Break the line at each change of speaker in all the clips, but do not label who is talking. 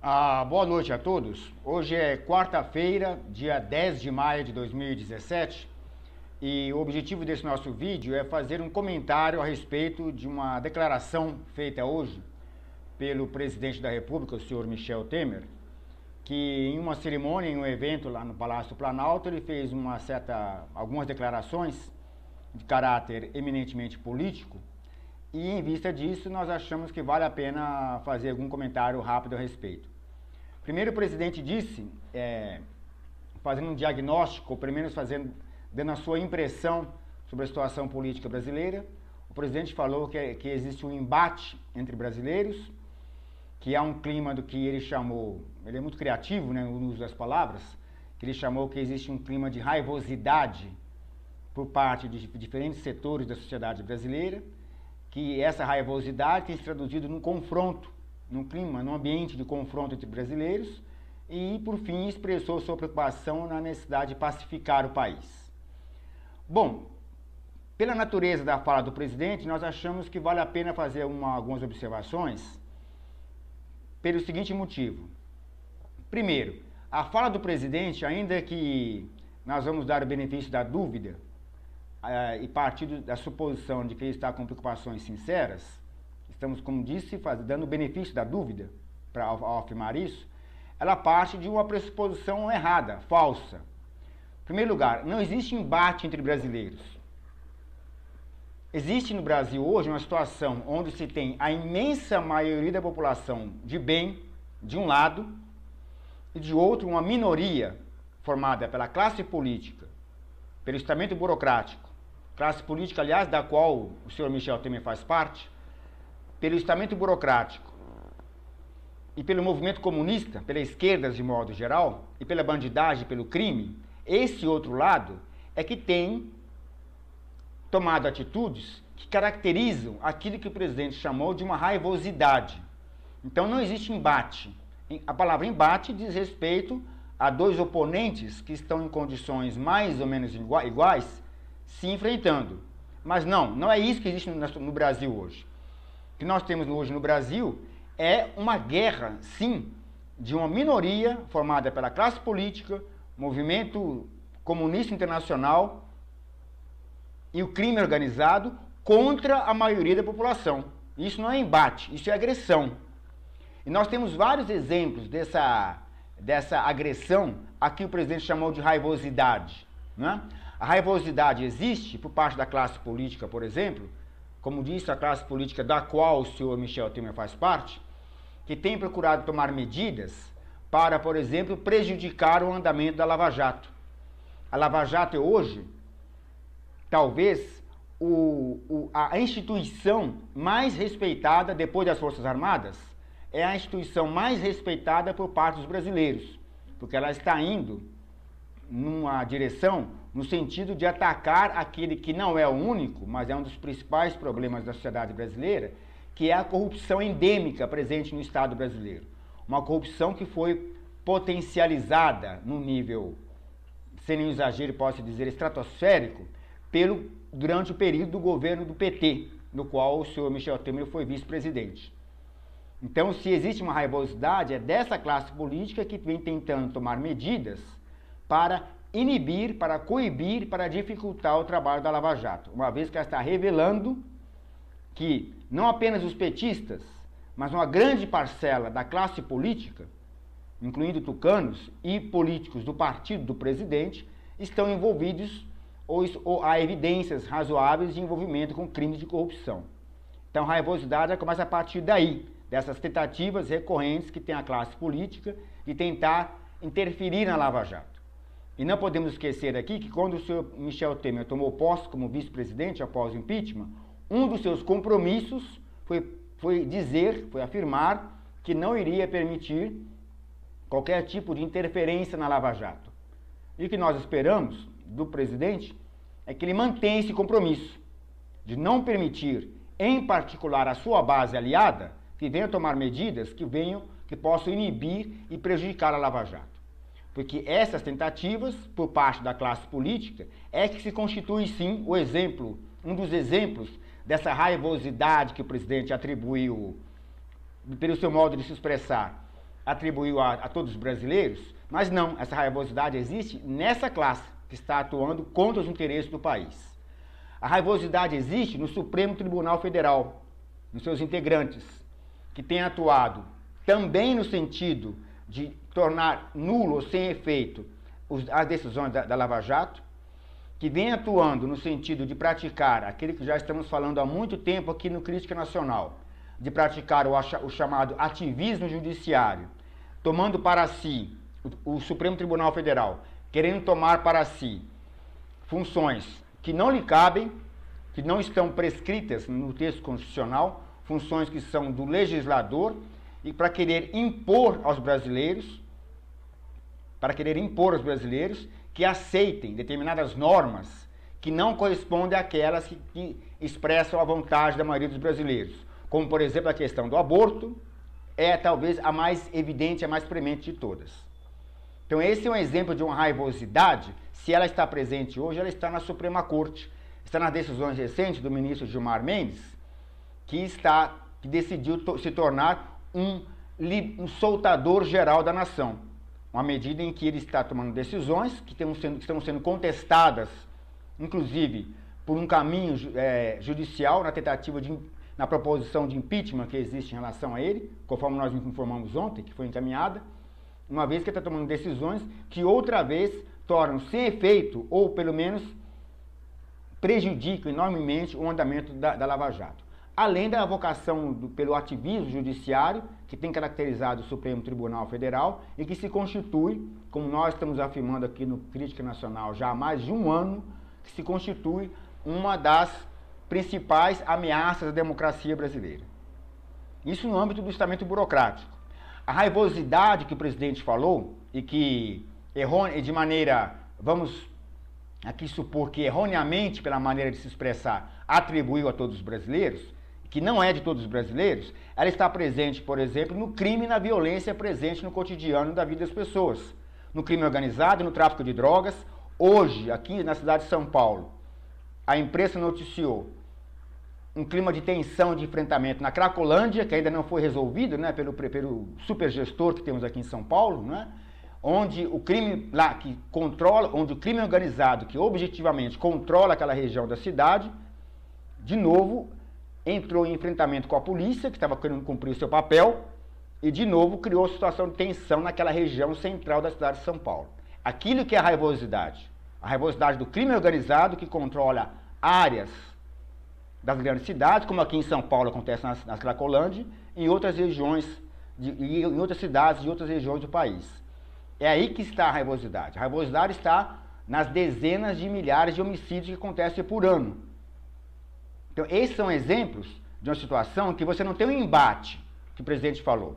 Boa noite a todos. Hoje é quarta-feira, dia 10 de maio de 2017, e o objetivo desse nosso vídeo é fazer um comentário a respeito de uma declaração feita hoje pelo presidente da República, o senhor Michel Temer, que em uma cerimônia, em um evento lá no Palácio Planalto, ele fez algumas declarações de caráter eminentemente político. E em vista disso, nós achamos que vale a pena fazer algum comentário rápido a respeito. Primeiro, o presidente disse, fazendo um diagnóstico, ou pelo menos dando a sua impressão sobre a situação política brasileira, o presidente falou que existe um embate entre brasileiros, que há um clima do que ele chamou, ele é muito criativo, né, no uso das palavras, que ele chamou que existe um clima de raivosidade por parte de diferentes setores da sociedade brasileira, que essa raivosidade tem se traduzido num confronto, num ambiente de confronto entre brasileiros, e, por fim, expressou sua preocupação na necessidade de pacificar o país. Bom, pela natureza da fala do presidente, nós achamos que vale a pena fazer algumas observações pelo seguinte motivo. Primeiro, a fala do presidente, ainda que nós vamos dar o benefício da dúvida, e partir da suposição de que ele está com preocupações sinceras, estamos, como disse, dando o benefício da dúvida ao afirmar isso, ela parte de uma pressuposição errada, falsa. Em primeiro lugar, não existe embate entre brasileiros. Existe no Brasil hoje uma situação onde se tem a imensa maioria da população de bem, de um lado, e de outro uma minoria formada pela classe política, pelo estamento burocrático, classe política, aliás, da qual o senhor Michel Temer faz parte, pelo estamento burocrático e pelo movimento comunista, pela esquerda de modo geral, e pela bandidagem, pelo crime, esse outro lado é que tem tomado atitudes que caracterizam aquilo que o presidente chamou de uma raivosidade. Então não existe embate. A palavra embate diz respeito a dois oponentes que estão em condições mais ou menos iguais se enfrentando. Mas não é isso que existe no Brasil hoje. O que nós temos hoje no Brasil é uma guerra, sim, de uma minoria formada pela classe política, movimento comunista internacional e o crime organizado contra a maioria da população. Isso não é embate, isso é agressão. E nós temos vários exemplos dessa agressão a que o presidente chamou de raivosidade, né? A raivosidade existe por parte da classe política, por exemplo, como disse a classe política da qual o senhor Michel Temer faz parte, que tem procurado tomar medidas para, por exemplo, prejudicar o andamento da Lava Jato. A Lava Jato é hoje, talvez, a instituição mais respeitada depois das Forças Armadas, é a instituição mais respeitada por parte dos brasileiros, porque ela está indo numa direção no sentido de atacar aquele que não é o único, mas é um dos principais problemas da sociedade brasileira, que é a corrupção endêmica presente no Estado brasileiro. Uma corrupção que foi potencializada no nível, sem nenhum exagero, posso dizer, estratosférico, durante o período do governo do PT, no qual o senhor Michel Temer foi vice-presidente. Então, se existe uma raivosidade, é dessa classe política que vem tentando tomar medidas para inibir, para coibir, para dificultar o trabalho da Lava Jato, uma vez que ela está revelando que não apenas os petistas, mas uma grande parcela da classe política, incluindo tucanos e políticos do partido do presidente, estão envolvidos ou há evidências razoáveis de envolvimento com crimes de corrupção. Então, a raivosidade começa a partir daí, dessas tentativas recorrentes que tem a classe política de tentar interferir na Lava Jato. E não podemos esquecer aqui que quando o senhor Michel Temer tomou posse como vice-presidente após o impeachment, um dos seus compromissos foi afirmar que não iria permitir qualquer tipo de interferência na Lava Jato. E o que nós esperamos do presidente é que ele mantenha esse compromisso de não permitir, em particular a sua base aliada, que venha tomar medidas que possam inibir e prejudicar a Lava Jato. Porque essas tentativas, por parte da classe política, é que se constitui, sim, um dos exemplos dessa raivosidade que o presidente atribuiu, pelo seu modo de se expressar, atribuiu a todos os brasileiros, mas não, essa raivosidade existe nessa classe que está atuando contra os interesses do país. A raivosidade existe no Supremo Tribunal Federal, nos seus integrantes, que tem atuado também no sentido de tornar nulo ou sem efeito as decisões da Lava Jato, que vem atuando no sentido de praticar aquele que já estamos falando há muito tempo aqui no Crítica Nacional, de praticar o chamado ativismo judiciário, tomando para si, o Supremo Tribunal Federal, querendo tomar para si funções que não lhe cabem, que não estão prescritas no texto constitucional, funções que são do legislador, e para querer impor aos brasileiros, que aceitem determinadas normas que não correspondem àquelas que expressam a vontade da maioria dos brasileiros. Como, por exemplo, a questão do aborto, é talvez a mais evidente, a mais premente de todas. Então esse é um exemplo de uma raivosidade. Se ela está presente hoje, ela está na Suprema Corte, está nas decisões recentes do ministro Gilmar Mendes, que decidiu se tornar um soltador geral da nação. Uma medida em que ele está tomando decisões que estão sendo contestadas, inclusive por um caminho judicial, na proposição de impeachment que existe em relação a ele, conforme nós informamos ontem, que foi encaminhada, uma vez que ele está tomando decisões que outra vez tornam sem efeito, ou pelo menos prejudicam enormemente o andamento da Lava Jato. Além da vocação pelo ativismo judiciário, que tem caracterizado o Supremo Tribunal Federal e que se constitui, como nós estamos afirmando aqui no Crítica Nacional já há mais de um ano, que se constitui uma das principais ameaças à democracia brasileira. Isso no âmbito do estamento burocrático. A raivosidade que o presidente falou, e que de maneira, vamos aqui supor que erroneamente, pela maneira de se expressar, atribuiu a todos os brasileiros, que não é de todos os brasileiros, ela está presente, por exemplo, no crime e na violência presente no cotidiano da vida das pessoas. No crime organizado, no tráfico de drogas. Hoje, aqui na cidade de São Paulo, a imprensa noticiou um clima de tensão, de enfrentamento na Cracolândia, que ainda não foi resolvido, né, pelo supergestor que temos aqui em São Paulo, né, onde o crime lá que controla, onde o crime organizado, que objetivamente controla aquela região da cidade, de novo entrou em enfrentamento com a polícia, que estava querendo cumprir o seu papel, e de novo criou situação de tensão naquela região central da cidade de São Paulo. Aquilo que é a raivosidade do crime organizado que controla áreas das grandes cidades, como aqui em São Paulo acontece na Cracolândia, em outras regiões, em outras cidades de outras regiões do país. É aí que está a raivosidade. A raivosidade está nas dezenas de milhares de homicídios que acontecem por ano. Então, esses são exemplos de uma situação que você não tem um embate, que o presidente falou.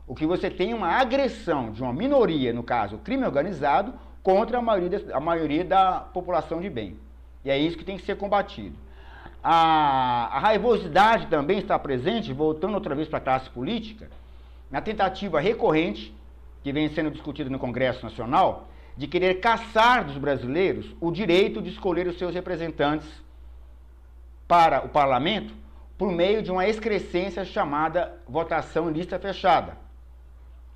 O que você tem é uma agressão de uma minoria, no caso, o crime organizado, contra a maioria da população de bem. E é isso que tem que ser combatido. A raivosidade também está presente, voltando outra vez para a classe política, na tentativa recorrente, que vem sendo discutida no Congresso Nacional, de querer caçar dos brasileiros o direito de escolher os seus representantes para o parlamento por meio de uma excrescência chamada votação em lista fechada.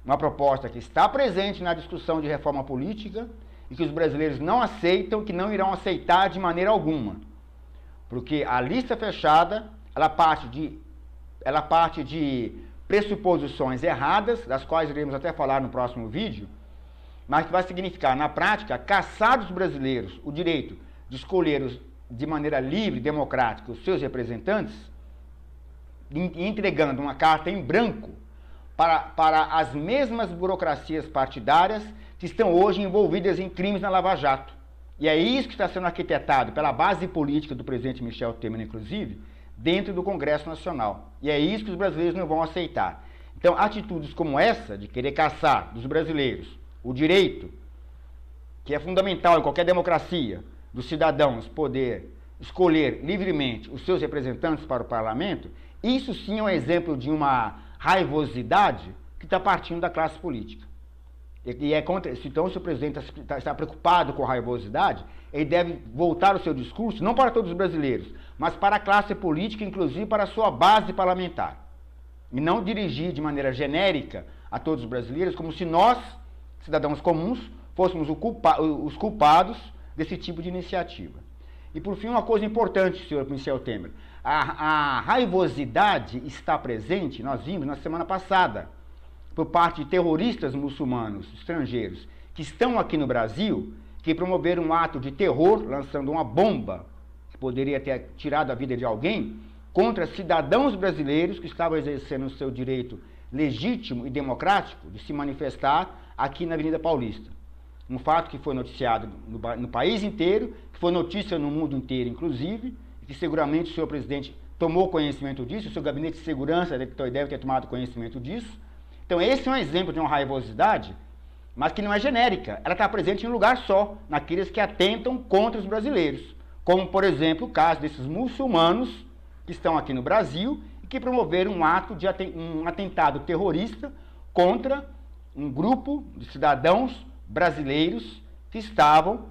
Uma proposta que está presente na discussão de reforma política e que os brasileiros não aceitam, que não irão aceitar de maneira alguma. Porque a lista fechada, ela parte de pressuposições erradas, das quais iremos até falar no próximo vídeo, mas que vai significar, na prática, caçar dos brasileiros o direito de escolher de maneira livre, democrática, os seus representantes, entregando uma carta em branco para as mesmas burocracias partidárias que estão hoje envolvidas em crimes na Lava Jato. E é isso que está sendo arquitetado pela base política do presidente Michel Temer, inclusive, dentro do Congresso Nacional. E é isso que os brasileiros não vão aceitar. Então, atitudes como essa, de querer caçar dos brasileiros o direito, que é fundamental em qualquer democracia, dos cidadãos poder escolher livremente os seus representantes para o parlamento, isso sim é um exemplo de uma raivosidade que está partindo da classe política. Então, se o presidente está preocupado com a raivosidade, ele deve voltar o seu discurso, não para todos os brasileiros, mas para a classe política, inclusive para a sua base parlamentar. E não dirigir de maneira genérica a todos os brasileiros, como se nós, cidadãos comuns, fôssemos os culpados desse tipo de iniciativa. E por fim, uma coisa importante, senhor Michel Temer, a raivosidade está presente, nós vimos na semana passada, por parte de terroristas muçulmanos estrangeiros que estão aqui no Brasil, que promoveram um ato de terror, lançando uma bomba que poderia ter tirado a vida de alguém, contra cidadãos brasileiros que estavam exercendo o seu direito legítimo e democrático de se manifestar aqui na Avenida Paulista. Um fato que foi noticiado no país inteiro, que foi notícia no mundo inteiro, inclusive, e que seguramente o senhor presidente tomou conhecimento disso, o seu gabinete de segurança deve ter tomado conhecimento disso. Então esse é um exemplo de uma raivosidade, mas que não é genérica. Ela está presente em um lugar só, naqueles que atentam contra os brasileiros. Como, por exemplo, o caso desses muçulmanos que estão aqui no Brasil e que promoveram um atentado terrorista contra um grupo de cidadãos brasileiros que estavam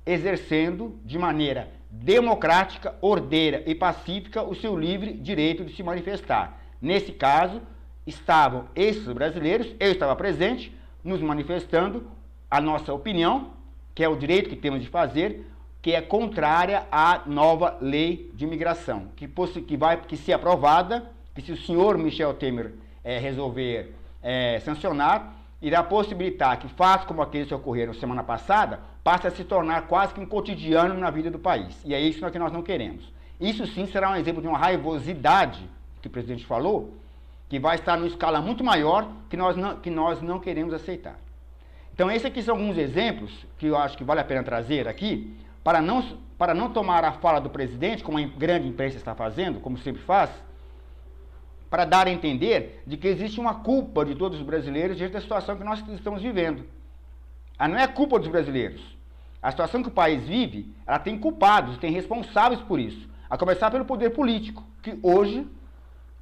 exercendo de maneira democrática, ordeira e pacífica o seu livre direito de se manifestar. Nesse caso, estavam esses brasileiros, eu estava presente, nos manifestando a nossa opinião, que é o direito que temos de fazer, que é contrária à nova lei de imigração, que se aprovada, que se o senhor Michel Temer resolver sancionar, irá possibilitar que fatos como aqueles que ocorreram semana passada passe a se tornar quase que um cotidiano na vida do país. E é isso que nós não queremos. Isso sim será um exemplo de uma raivosidade, que o presidente falou, que vai estar numa escala muito maior que nós não queremos aceitar. Então esses aqui são alguns exemplos que eu acho que vale a pena trazer aqui, para não tomar a fala do presidente, como a grande imprensa está fazendo, como sempre faz, para dar a entender de que existe uma culpa de todos os brasileiros diante da situação que nós estamos vivendo. Não é culpa dos brasileiros. A situação que o país vive, ela tem culpados, tem responsáveis por isso. A começar pelo poder político, que hoje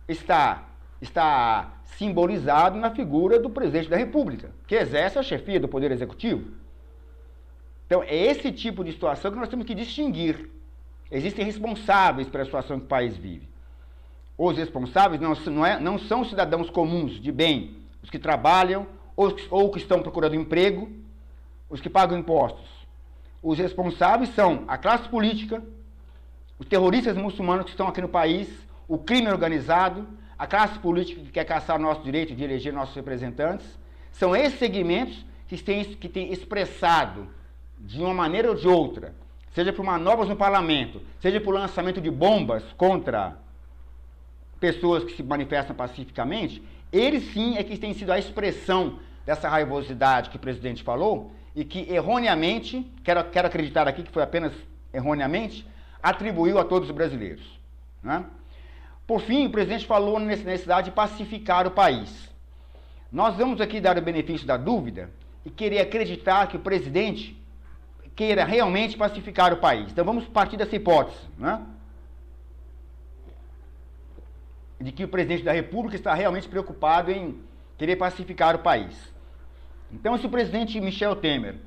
está simbolizado na figura do presidente da República, que exerce a chefia do Poder Executivo. Então, é esse tipo de situação que nós temos que distinguir. Existem responsáveis pela situação que o país vive. Os responsáveis não são cidadãos comuns de bem, os que trabalham ou que estão procurando emprego, os que pagam impostos. Os responsáveis são a classe política, os terroristas muçulmanos que estão aqui no país, o crime organizado, a classe política que quer caçar nosso direito de eleger nossos representantes. São esses segmentos que têm expressado, de uma maneira ou de outra, seja por manobras no parlamento, seja por lançamento de bombas contra pessoas que se manifestam pacificamente, eles sim é que têm sido a expressão dessa raivosidade que o presidente falou e que erroneamente, quero acreditar aqui que foi apenas erroneamente, atribuiu a todos os brasileiros, né? Por fim, o presidente falou na necessidade de pacificar o país. Nós vamos aqui dar o benefício da dúvida e querer acreditar que o presidente queira realmente pacificar o país. Então vamos partir dessa hipótese, né? De que o presidente da República está realmente preocupado em querer pacificar o país. Então, se o presidente Michel Temer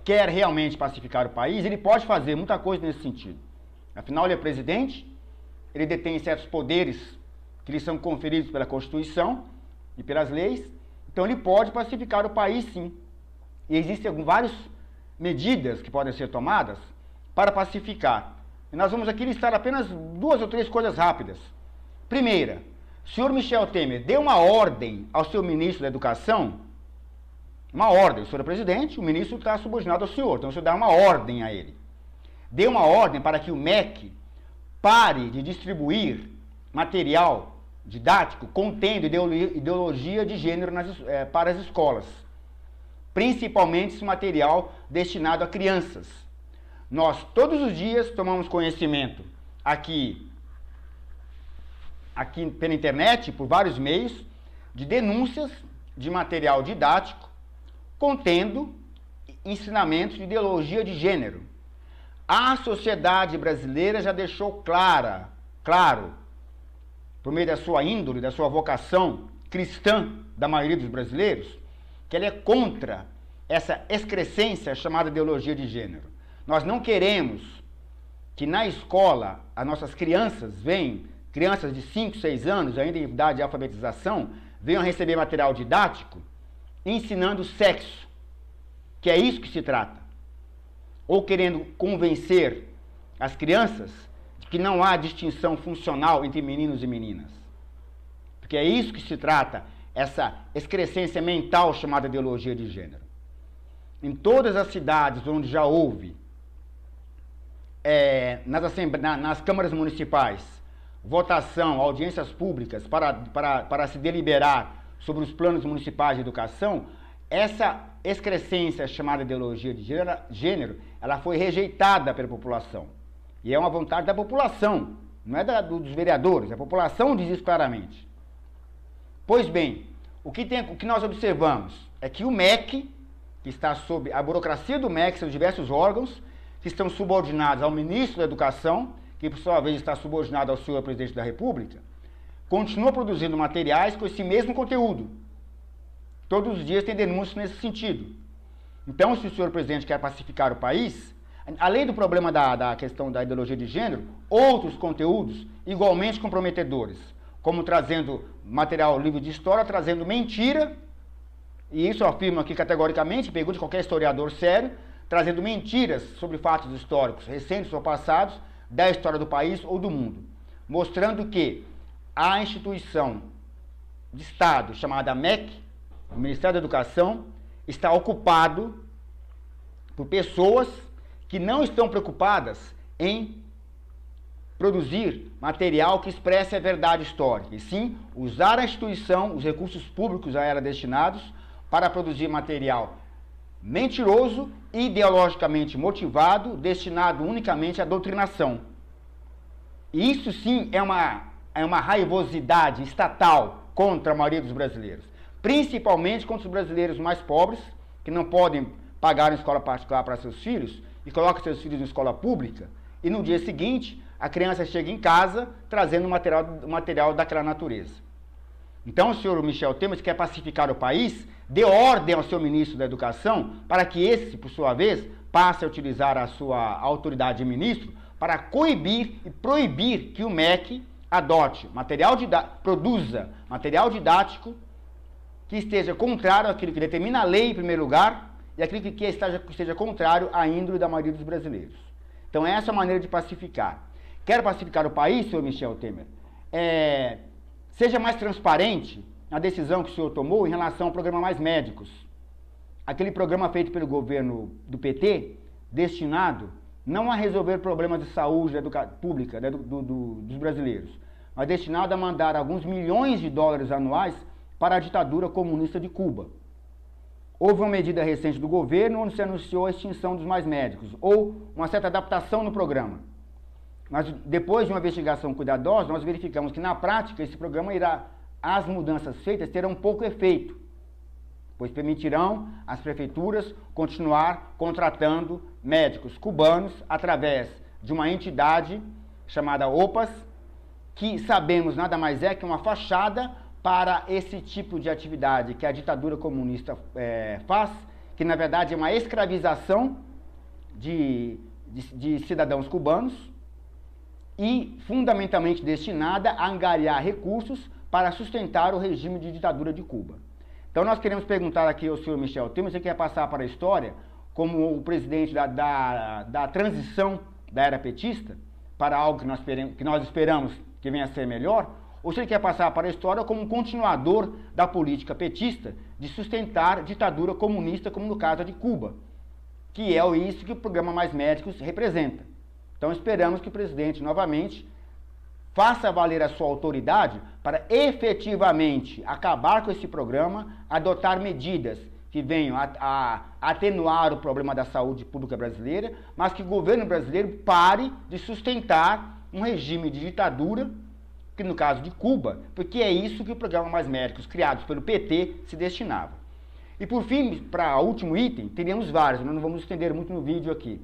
quer realmente pacificar o país, ele pode fazer muita coisa nesse sentido. Afinal, ele é presidente, ele detém certos poderes que lhe são conferidos pela Constituição e pelas leis, então ele pode pacificar o país, sim. E existem várias medidas que podem ser tomadas para pacificar. E nós vamos aqui listar apenas 2 ou 3 coisas rápidas. Primeira, o senhor Michel Temer deu uma ordem ao seu ministro da Educação, uma ordem, o senhor é presidente, o ministro está subordinado ao senhor, então o senhor dá uma ordem a ele. Deu uma ordem para que o MEC pare de distribuir material didático contendo ideologia de gênero para as escolas, principalmente esse material destinado a crianças. Nós todos os dias tomamos conhecimento aqui pela internet, por vários meios, de denúncias de material didático contendo ensinamentos de ideologia de gênero. A sociedade brasileira já deixou claro, por meio da sua índole, da sua vocação cristã da maioria dos brasileiros, que ela é contra essa excrescência chamada ideologia de gênero. Nós não queremos que na escola as nossas crianças crianças de 5, 6 anos, ainda em idade de alfabetização, venham receber material didático ensinando sexo, que é isso que se trata, ou querendo convencer as crianças de que não há distinção funcional entre meninos e meninas. Porque é isso que se trata, essa excrescência mental chamada ideologia de gênero. Em todas as cidades onde já houve, nas câmaras municipais, votação, audiências públicas para se deliberar sobre os planos municipais de educação, essa excrescência chamada ideologia de gênero, ela foi rejeitada pela população. E é uma vontade da população, não é dos vereadores, a população diz isso claramente. Pois bem, o que nós observamos é que o MEC, que está sob a burocracia do MEC, são diversos órgãos que estão subordinados ao ministro da Educação, que por sua vez está subordinado ao senhor presidente da República, continua produzindo materiais com esse mesmo conteúdo. Todos os dias tem denúncias nesse sentido. Então, se o senhor presidente quer pacificar o país, além do problema da questão da ideologia de gênero, outros conteúdos igualmente comprometedores, como trazendo material, livro de história, trazendo mentira, e isso eu afirmo aqui categoricamente, pergunte qualquer historiador sério, trazendo mentiras sobre fatos históricos recentes ou passados, da história do país ou do mundo, mostrando que a instituição de Estado chamada MEC, o Ministério da Educação, está ocupado por pessoas que não estão preocupadas em produzir material que expresse a verdade histórica, e sim usar a instituição, os recursos públicos a ela destinados, para produzir material mentiroso, ideologicamente motivado, destinado unicamente à doutrinação. E isso sim é uma raivosidade estatal contra a maioria dos brasileiros, principalmente contra os brasileiros mais pobres, que não podem pagar uma escola particular para seus filhos e colocam seus filhos em escola pública, e no dia seguinte a criança chega em casa trazendo material daquela natureza. Então o senhor Michel Temer, que quer pacificar o país, dê ordem ao seu ministro da Educação para que esse, por sua vez, passe a utilizar a sua autoridade de ministro para coibir e proibir que o MEC adote produza material didático que esteja contrário àquilo que determina a lei, em primeiro lugar, e aquilo que esteja contrário à índole da maioria dos brasileiros. Então essa é a maneira de pacificar. Quer pacificar o país, senhor Michel Temer? Seja mais transparente na decisão que o senhor tomou em relação ao programa Mais Médicos. Aquele programa feito pelo governo do PT, destinado não a resolver problemas de saúde pública dos brasileiros, mas destinado a mandar alguns milhões de dólares anuais para a ditadura comunista de Cuba. Houve uma medida recente do governo onde se anunciou a extinção dos Mais Médicos, ou uma certa adaptação no programa. Mas depois de uma investigação cuidadosa, nós verificamos que na prática esse programa as mudanças feitas terão pouco efeito, pois permitirão às prefeituras continuar contratando médicos cubanos através de uma entidade chamada OPAS, que sabemos nada mais é que uma fachada para esse tipo de atividade que a ditadura comunista faz, que na verdade é uma escravização de cidadãos cubanos e fundamentalmente destinada a angariar recursos para sustentar o regime de ditadura de Cuba. Então nós queremos perguntar aqui ao senhor Michel Temer, você quer passar para a história como o presidente da transição da era petista para algo que nós esperamos que venha a ser melhor, ou se ele quer passar para a história como um continuador da política petista de sustentar ditadura comunista, como no caso de Cuba, que é isso que o programa Mais Médicos representa. Então esperamos que o presidente, novamente, faça valer a sua autoridade para efetivamente acabar com esse programa, adotar medidas que venham a atenuar o problema da saúde pública brasileira, mas que o governo brasileiro pare de sustentar um regime de ditadura, que no caso de Cuba, porque é isso que o programa Mais Médicos, criados pelo PT, se destinava. E por fim, para o último item, teríamos vários, nós não vamos estender muito no vídeo aqui.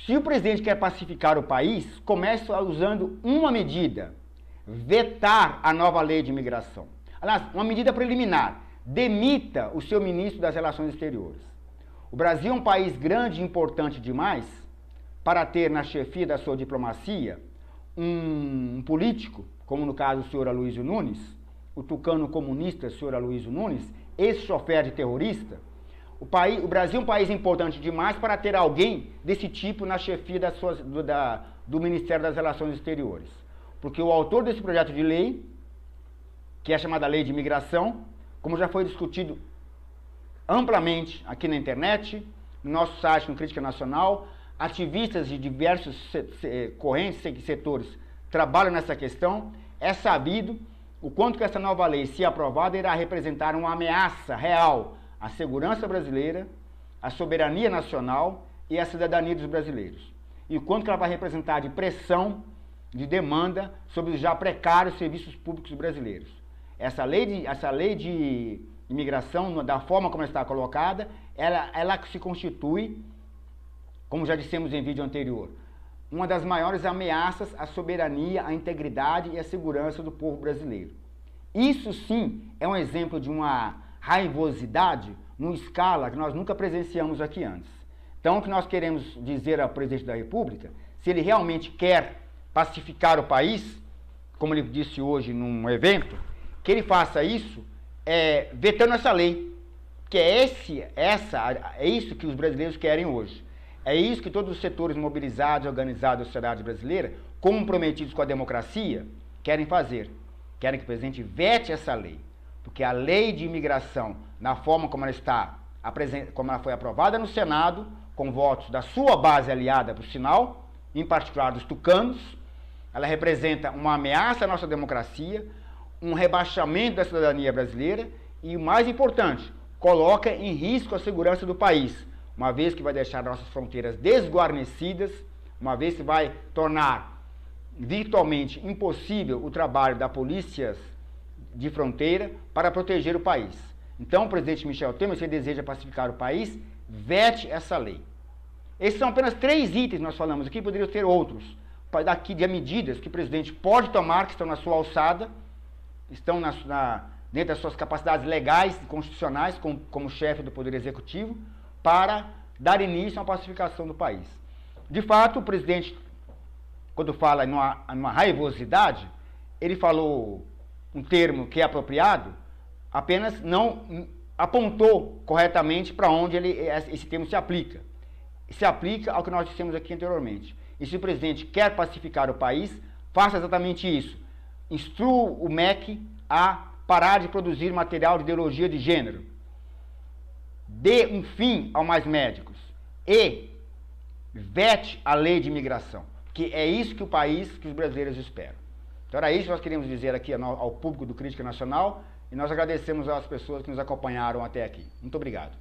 Se o presidente quer pacificar o país, comece usando uma medida, vetar a nova lei de imigração. Aliás, uma medida preliminar, demita o seu ministro das Relações Exteriores. O Brasil é um país grande e importante demais para ter na chefia da sua diplomacia um político, como no caso o senhor Aloysio Nunes, o tucano comunista, senhor Aloysio Nunes, esse chofer de terrorista, o Brasil é um país importante demais para ter alguém desse tipo na chefia do Ministério das Relações Exteriores. Porque o autor desse projeto de lei, que é a chamada Lei de Imigração, como já foi discutido amplamente aqui na internet, no nosso site, no Crítica Nacional, ativistas de diversos correntes e setores trabalham nessa questão, é sabido o quanto que essa nova lei, se aprovada, irá representar uma ameaça real à segurança brasileira, à soberania nacional e à cidadania dos brasileiros. E o quanto que ela vai representar de pressão, de demanda sobre os já precários serviços públicos brasileiros. Essa lei de imigração, da forma como ela está colocada, ela se constitui, como já dissemos em vídeo anterior, uma das maiores ameaças à soberania, à integridade e à segurança do povo brasileiro. Isso sim é um exemplo de uma raivosidade numa escala que nós nunca presenciamos aqui antes. Então, o que nós queremos dizer ao presidente da República, se ele realmente quer pacificar o país, como ele disse hoje num evento, que ele faça isso vetando essa lei, que é isso que os brasileiros querem hoje. É isso que todos os setores mobilizados e organizados da sociedade brasileira, comprometidos com a democracia, querem fazer. Querem que o presidente vete essa lei. Porque a lei de imigração, na forma como ela foi aprovada no Senado, com votos da sua base aliada, por sinal, em particular dos tucanos, ela representa uma ameaça à nossa democracia, um rebaixamento da cidadania brasileira e, o mais importante, coloca em risco a segurança do país, uma vez que vai deixar nossas fronteiras desguarnecidas, uma vez que vai tornar virtualmente impossível o trabalho da polícia de fronteira para proteger o país. Então, o presidente Michel Temer, se ele deseja pacificar o país, vete essa lei. Esses são apenas 3 itens que nós falamos aqui, poderiam ter outros, daqui de medidas que o presidente pode tomar, que estão na sua alçada, estão dentro das suas capacidades legais e constitucionais, como chefe do Poder Executivo, para dar início a uma pacificação do país. De fato, o presidente, quando fala numa raivosidade, ele falou um termo que é apropriado, apenas não apontou corretamente para onde esse termo se aplica. Se aplica ao que nós dissemos aqui anteriormente. E se o presidente quer pacificar o país, faça exatamente isso. Instrua o MEC a parar de produzir material de ideologia de gênero. Dê um fim ao Mais Médicos e vete a lei de imigração, que é isso que os brasileiros esperam. Então era isso que nós queríamos dizer aqui ao público do Crítica Nacional e nós agradecemos às pessoas que nos acompanharam até aqui. Muito obrigado.